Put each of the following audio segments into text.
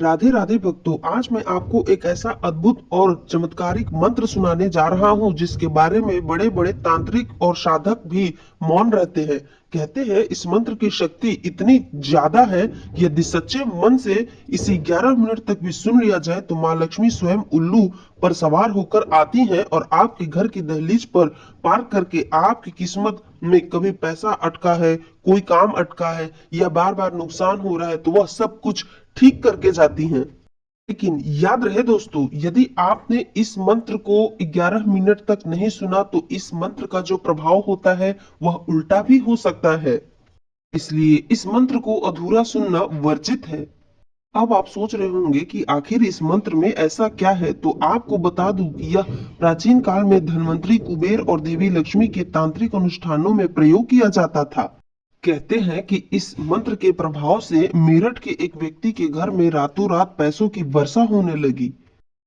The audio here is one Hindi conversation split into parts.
राधे राधे भक्तों, आज मैं आपको एक ऐसा अद्भुत और चमत्कारिक मंत्र सुनाने जा रहा हूँ जिसके बारे में बड़े बड़े तांत्रिक और साधक भी मौन रहते हैं। कहते हैं इस मंत्र की शक्ति इतनी ज्यादा है कि यदि सच्चे मन से इसे 11 मिनट तक भी सुन लिया जाए तो माँ लक्ष्मी स्वयं उल्लू पर सवार होकर आती हैं और आपके घर की दहलीज पर पार करके आपकी किस्मत में कभी पैसा अटका है, कोई काम अटका है या बार बार नुकसान हो रहा है तो वह सब कुछ ठीक करके जाती हैं। लेकिन याद रहे दोस्तों, यदि आपने इस मंत्र को 11 मिनट तक नहीं सुना तो इस मंत्र का जो प्रभाव होता है वह उल्टा भी हो सकता है। इसलिए इस मंत्र को अधूरा सुनना वर्जित है। अब आप सोच रहे होंगे कि आखिर इस मंत्र में ऐसा क्या है, तो आपको बता दूं कि यह प्राचीन काल में धनवंतरी कुबेर और देवी लक्ष्मी के तांत्रिक अनुष्ठानों में प्रयोग किया जाता था। कहते हैं कि इस मंत्र के प्रभाव से मेरठ के एक व्यक्ति के घर में रातों रात पैसों की वर्षा होने लगी।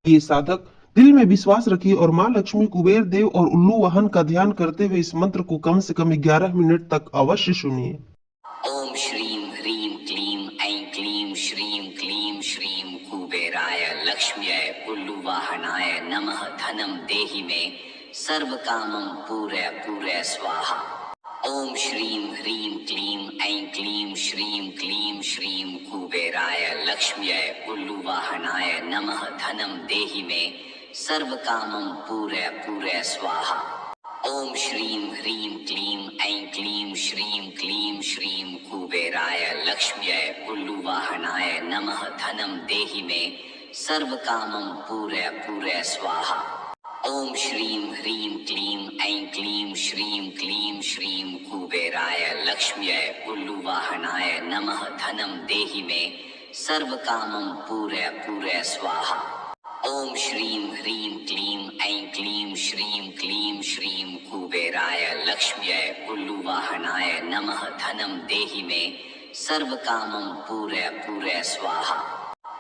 ये साधक दिल में विश्वास रखिए और माँ लक्ष्मी, कुबेर देव और उल्लू वाहन का ध्यान करते हुए इस मंत्र को कम से कम 11 मिनट तक अवश्य सुनिए। ओम श्रीं ह्रीं क्लीं ऐं क्लीं श्रीं क्लीं श्रीं कुबेराय लक्ष्म्यै उल्लुवाहनाय नमः। धनं देहि मे सर्वकामं पूरय पूरय स्वाहा। ओम श्रीं ह्रीं क्लीं ऐं क्लीं श्रीं क्लीं श्रीं कुबेराय लक्ष्म्यै उल्लुवाहनाय नमः। धनं देहि मे सर्वकामं पूरय पूरय स्वाहा। ओम श्रीं ह्रीं क्लीं ऐं क्लीं श्रीं क्लीं श्रीं कुबेराय लक्ष्म्यै उल्लुवाहनाय नमः। धनं देहि मे सर्वकामं पूरय पूरय स्वाहा। ओम श्रीं ह्रीं क्लीं ऐं क्लीं श्रीं क्लीं श्रीं कुबेराय लक्ष्म्यै उल्लुवाहनाय नमः। धनं देहि मे सर्वकामं पूरय पूरय स्वाहा। ओम श्रीं ह्रीं क्लीं ऐं क्लीं श्रीं क्लीं श्रीं कुबेराय लक्ष्म्यै उल्लुवाहनाय नमः। धनं देहि मे सर्वकामं पूरय पूरय स्वाहा।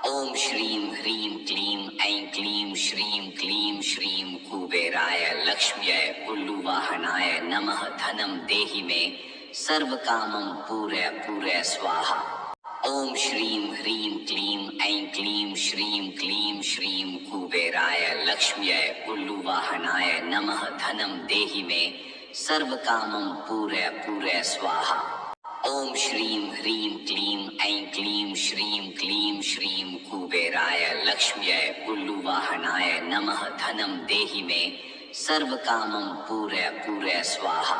ओम श्रीं ह्रीं क्लीं ऐं क्लीं श्रीं क्लीं श्रीं कुबेराय लक्ष्म्यै उल्लुवाहनाय नमः। धनं देहि मे सर्वकामं पूरय पूरय स्वाहा। ओम श्रीं ह्रीं क्लीं ऐं क्लीं श्रीं क्लीं श्रीं कुबेराय लक्ष्म्यै उल्लुवाहनाय नमः। धनं देहि मे सर्वकामं पूरय पूरय स्वाहा। ओम श्रीं ह्रीं क्लीं ऐं क्लीं श्रीं क्लीं श्रीं कुबेराय लक्ष्म्यै उल्लुवाहनाय नमः। धनं देहि मे सर्वकामं पूरय पूरय स्वाहा।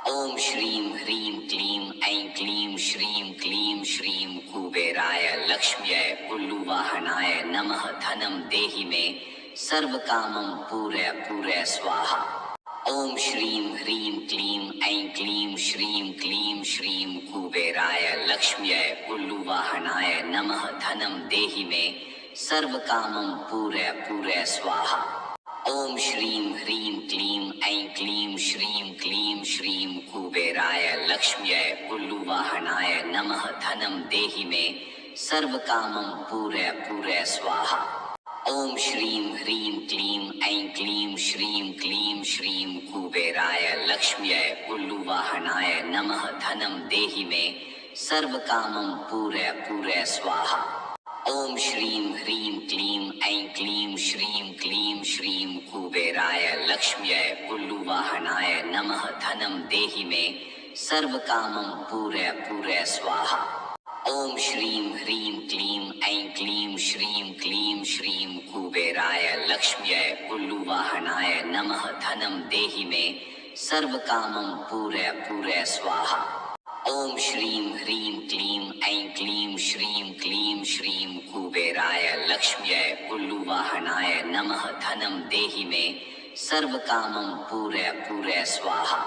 ओम श्रीं ह्रीं क्लीं ऐं क्लीं श्रीं क्लीं श्रीं कुबेराय लक्ष्म्यै उल्लुवाहनाय नमः। धनं देहि मे सर्वकामं पूरय पूरय स्वाहा। ओम श्रीं ह्रीं क्लीं ऐं क्लीं श्रीं क्लीं श्रीं कुबेराय लक्ष्म्यै उल्लुवाहनाय नमः। धनं देहि मे सर्वकामं पूरय पूरय स्वाहा। ओम श्रीं ह्रीं क्लीं ऐं क्लीं श्रीं क्लीं श्रीं कुबेराय लक्ष्म्यै उल्लुवाहनाय नमः। धनं देहि मे सर्वकामं पूरय पूरय स्वाहा। ओम श्रीं ह्रीं क्लीं ऐं क्लीं श्रीं क्लीं श्रीं कुबेराय लक्ष्म्यै उल्लुवाहनाय नमः। धनं देहि मे सर्वकामं पूरय पूरय स्वाहा। ओम श्रीं ह्रीं क्लीं ऐं क्लीं श्रीं क्लीं श्रीं कुबेराय लक्ष्म्यै उल्लुवाहनाय नमः। धनं देहि मे सर्वकामं पूरय पूरय स्वाहा। ओम श्रीं ह्रीं क्लीं ऐं क्लीं श्रीं क्लीं श्रीं कुबेराय लक्ष्म्यै उल्लुवाहनाय नमः। धनं देहि मे सर्वकामं पूरय पूरय स्वाहा। ओम श्रीं ह्रीं क्लीं ऐं क्लीं श्रीं क्लीं श्रीं कुबेराय लक्ष्म्यै उल्लुवाहनाय नमः। धनं देहि मे सर्वकामं पूरय पूरय स्वाहा।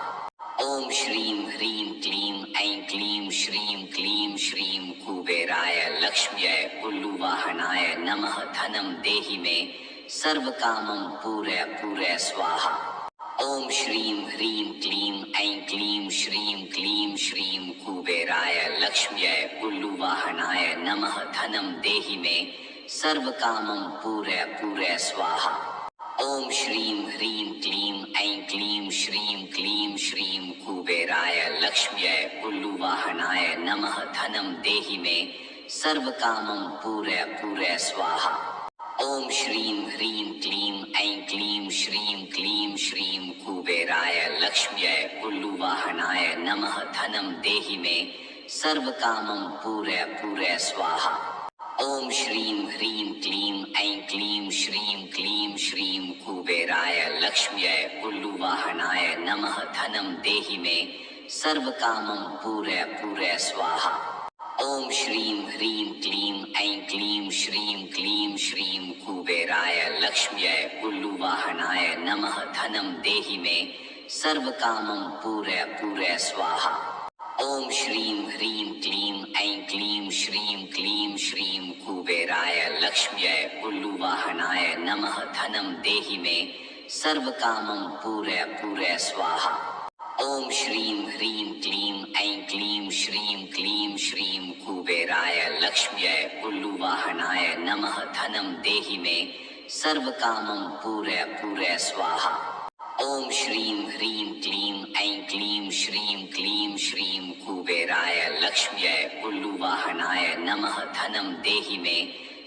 ओम श्रीं ह्रीं क्लीं ऐं क्लीं श्रीं क्लीं श्रीं कुबेराय लक्ष्म्यै उल्लुवाहनाय नमः। धनं देहि मे सर्वकामं पूरय पूरय स्वाहा। ओम श्रीं ह्रीं क्लीं ऐं क्लीं श्रीं क्लीं श्रीं कुबेराय लक्ष्म्यै उल्लुवाहनाय नमः। धनं देहि मे सर्वकामं पूरय पूरय स्वाहा। ओम श्रीं ह्रीं क्लीं ऐं क्लीं श्रीं क्लीं श्रीं कुबेराय लक्ष्म्यै उल्लुवाहनाय नमः। धनं देहि मे सर्वकामं पूरय पूरय स्वाहा। ओम श्रीं ह्रीं क्लीं ऐं क्लीं श्रीं क्लीं श्रीं कुबेराय लक्ष्म्यै पुल्लुवाहनाय नमः। धनं देहि मे सर्वकामं पूरय पूरय स्वाहा। ओम श्रीं ह्रीं क्लीं ऐं क्लीं श्रीं क्लीं श्रीं कुबेराय लक्ष्म्यै पुल्लुवाहनाय नमः। धनं देहि मे सर्वकामं पूरय पूरय स्वाहा। ओम श्रीं ह्रीं क्लीं ऐं क्लीं श्रीं क्लीं श्रीं कुबेराय लक्ष्म्यै पुल्लुवाहनाय नमः। धनं देहि मे सर्वकामं पूरय पूरय स्वाहा। ओम श्रीं ह्रीं क्लीं ऐं क्लीं श्रीं क्लीं श्रीं कुबेराय लक्ष्म्यै पुल्लुवाहनाय नमः। धनं देहि मे सर्वकामं पूरय पूरय स्वाहा। ओम श्रीं ह्रीं क्लीं ऐं क्लीं श्रीं क्लीं श्रीं कुबेराय लक्ष्म्यै पुल्लुवाहनाय नमः। धनं देहि मे सर्वकामं पूरय पूरय स्वाहा। ओम श्रीं ह्रीं क्लीं ऐं क्लीं श्रीं क्लीं श्रीं कुबेराय लक्ष्म्यै पुल्लुवाहनाय नमः। धनं देहि मे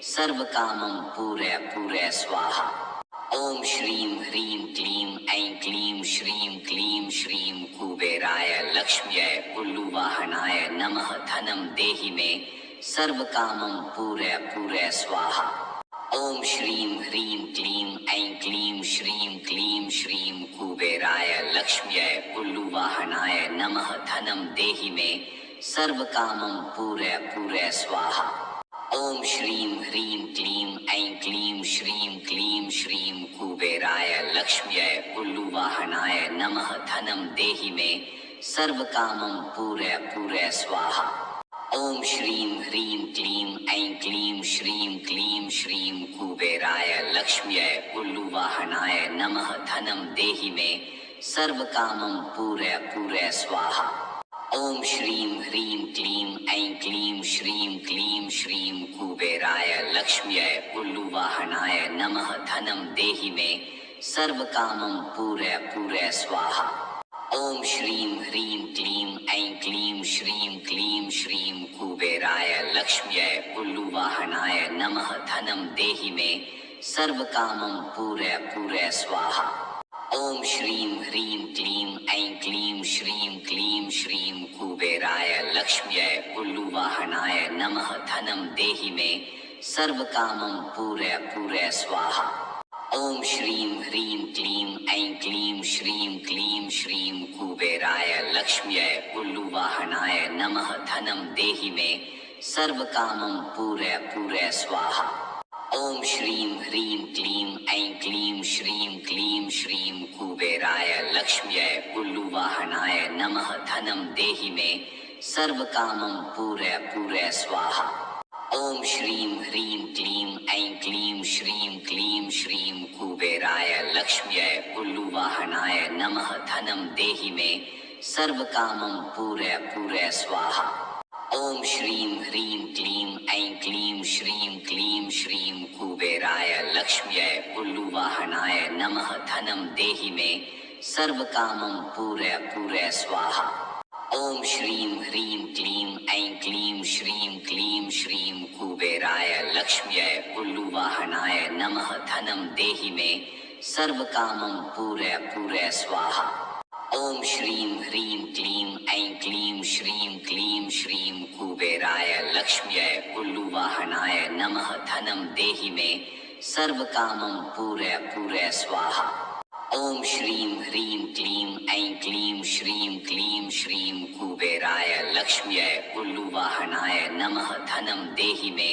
सर्वकामं पूरय पूरय स्वाहा। ओम श्रीं ह्रीं क्लीं ऐं क्लीं श्रीं क्लीं श्रीं कुबेराय लक्ष्म्यै पुल्लुवाहनाय नमः। धनं देहि मे सर्वकामं पूरय पूरय स्वाहा। ओम श्रीं ह्रीं क्लीं ऐं क्लीं श्रीं क्लीं श्रीं कुबेराय लक्ष्म्यै पुल्लुवाहनाय नमः। धनं देहि मे सर्वकामं पूरय पूरय स्वाहा। ओम श्रीं ह्रीं क्लीं ऐं क्लीं श्रीं क्लीं श्रीं कुबेराय लक्ष्म्यै पुल्लुवाहनाय नमः। धनं देहि मे सर्वकामं पूरय पूरय स्वाहा। ओम श्रीं ह्रीं क्लीं ऐं क्लीं श्रीं क्लीं श्रीं कुबेराय लक्ष्म्यै पुल्लुवाहनाय नमः। धनं देहि मे सर्वकामं पूरय पूरय स्वाहा। ओम श्रीं ह्रीं क्लीं ऐं क्लीं श्रीं क्लीं श्रीं कुबेराय लक्ष्म्यै पुल्लुवाहनाय नमः। धनं देहि मे सर्वकामं पूरय पूरय स्वाहा। ओम श्रीं ह्रीं क्लीं ऐं क्लीं श्रीं क्लीं श्रीं कुबेराय लक्ष्म्यै पुल्लुवाहनाय नमः। धनं देहि मे सर्वकामं पूरय पूरय स्वाहा। ओम श्रीं ह्रीं क्लीं ऐं क्लीं श्रीं क्लीं श्रीं कुबेराय लक्ष्म्यै पुल्लुवाहनाय नमः। धनं देहि मे सर्वकामं पूरय पूरय स्वाहा। ओम श्रीं ह्रीं क्लीं ऐं क्लीं श्रीं क्लीं श्रीं कुबेराय लक्ष्म्यै पुल्लुवाहनाय नमः। धनं देहि मे सर्वकामं पूरय पूरय स्वाहा। ओम श्रीं ह्रीं क्लीं ऐं क्लीं श्रीं क्लीं श्रीं कुबेराय लक्ष्म्यै पुल्लुवाहनाय नमः। धनं देहि मे सर्वकामं पूरय पूरय स्वाहा। ओम श्रीं ह्रीं क्लीं ऐं क्लीं श्रीं क्लीं श्रीं कुबेराय लक्ष्म्यै पुल्लुवाहनाय नमः। धनं देहि मे सर्वकामं पूरय पूरय स्वाहा। ओम श्रीं ह्रीं क्लीं ऐं क्लीं श्रीं क्लीं श्रीं कुबेराय लक्ष्म्यै पुल्लुवाहनाय नमः। धनं देहि मे सर्वकामं पूरय पूरय स्वाहा। ओम श्रीं ह्रीं क्लीं ऐं क्लीं श्रीं क्लीं श्रीं कुबेराय लक्ष्म्यै पुल्लुवाहनाय नमः। धनं देहि मे सर्वकामं पूरय पूरय स्वाहा। ओम श्रीं ह्रीं क्लीं ऐं क्लीं श्रीं क्लीं श्रीं कुबेराय लक्ष्म्यै पुल्लुवाहनाय नमः। धनं देहि मे सर्वकामं पूरय पूरय स्वाहा। ओम श्रीं ह्रीं क्लीं ऐं क्लीं श्रीं क्लीं श्रीं कुबेराय लक्ष्म्यै पुल्लुवाहनाय नमः। धनं देहि मे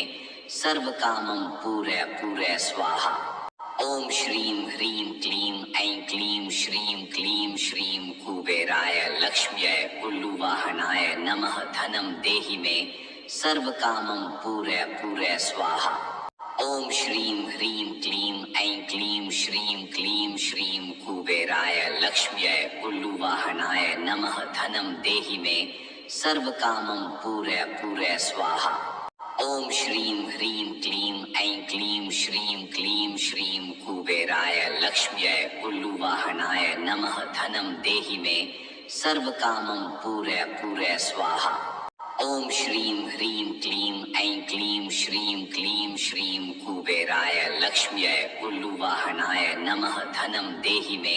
सर्वकामं पूरय पूरय स्वाहा। ओम श्रीं ह्रीं क्लीं ऐं क्लीं श्रीं क्लीं श्रीं कुबेराय लक्ष्म्यै पुल्लुवाहनाय नमः। धनं देहि मे सर्वकामं पूरय पूरय स्वाहा। ओम श्रीं ह्रीं क्लीं ऐं क्लीं श्रीं क्लीं श्रीं कुबेराय लक्ष्म्यै पुल्लुवाहनाय नमः। धनं देहि मे सर्वकामं पूरय पूरय स्वाहा। ओम श्रीं ह्रीं क्लीं ऐं क्लीं श्रीं क्लीं श्रीं कुबेराय लक्ष्म्यै पुल्लुवाहनाय नमः। धनं देहि मे सर्वकामं पूरय पूरय स्वाहा। ओम श्रीं ह्रीं क्लीं ऐं क्लीं श्रीं कुबेराय लक्ष्म्यै उल्लुवाहनाय नमः धनं देहि मे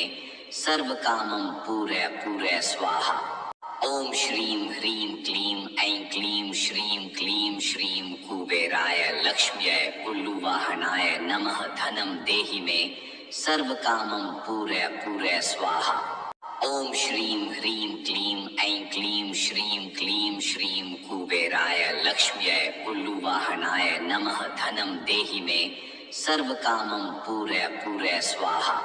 सर्वकामं पूरय स्वाहा। ओम श्रीं ह्रीं क्लीं ऐं क्लीं श्रीं कुबेराय लक्ष्म्यै उल्लुवाहनाय नमः धनं देहि मे सर्वकामं पूरय स्वाहा। ओम श्रीं ह्रीं क्लीं ऐं क्लीं श्रीं कुबेराय लक्ष्म्यै उल्लुवाहनाय नमः धनं देहि मे सर्वकामं पूरय स्वाहा।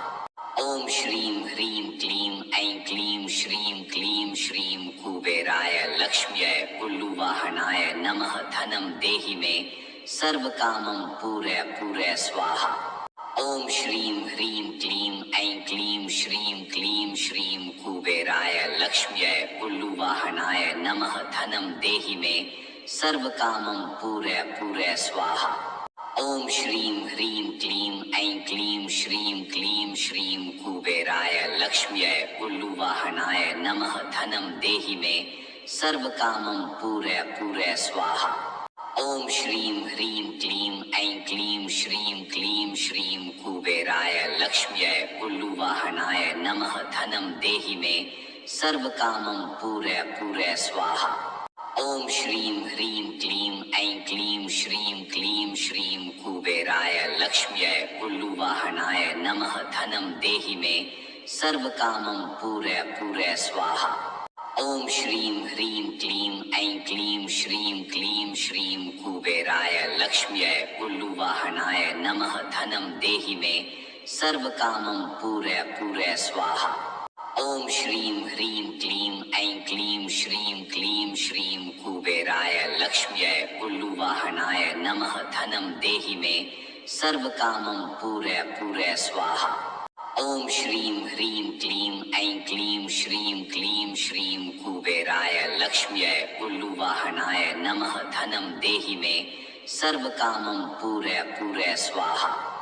ओम श्रीं ह्रीं क्लीं ऐं क्लीं श्रीं कुबेराय लक्ष्म्यै उल्लुवाहनाय नमः धनं देहि मे सर्वकामं पूरय स्वाहा। ओम श्रीं ह्रीं क्लीं ऐं क्लीं श्रीं कुबेराय लक्ष्म्यै उल्लुवाहनाय नमः धनं देहि मे सर्वकामं पूरय स्वाहा। ओम श्रीं ह्रीं क्लीं ऐं क्लीं श्रीं कुबेराय लक्ष्म्यै उल्लुवाहनाय नमः धनं देहि मे सर्वकामं पूरय स्वाहा। ओम श्रीं ह्रीं क्लीं ऐं क्लीं श्रीं कुबेराय लक्ष्म्यै उल्लुवाहनाय नमः धनं देहि मे सर्वकामं पूरय स्वाहा। ओम श्रीं ह्रीं क्लीं ऐं क्लीं श्रीं कुबेराय लक्ष्म्यै उल्लुवाहनाय नमः धनं देहि मे सर्वकामं पूरय स्वाहा। ओम श्रीं ह्रीं क्लीं ऐं क्लीं श्रीं कुबेराय लक्ष्म्यै उल्लुवाहनाय नमः धनं देहि मे सर्वकामं पूरय स्वाहा। ओम श्रीं ह्रीं क्लीं ऐं क्लीं श्रीं कुबेराय लक्ष्म्यै उल्लुवाहनाय नमः धनं देहि मे सर्वकामं पूरय स्वाहा। ओम श्रीं ह्रीं क्लीं ऐं क्लीं श्रीं कुबेराय लक्ष्म्यै उल्लुवाहनाय नमः धनं देहि मे सर्वकामं पूरय स्वाहा।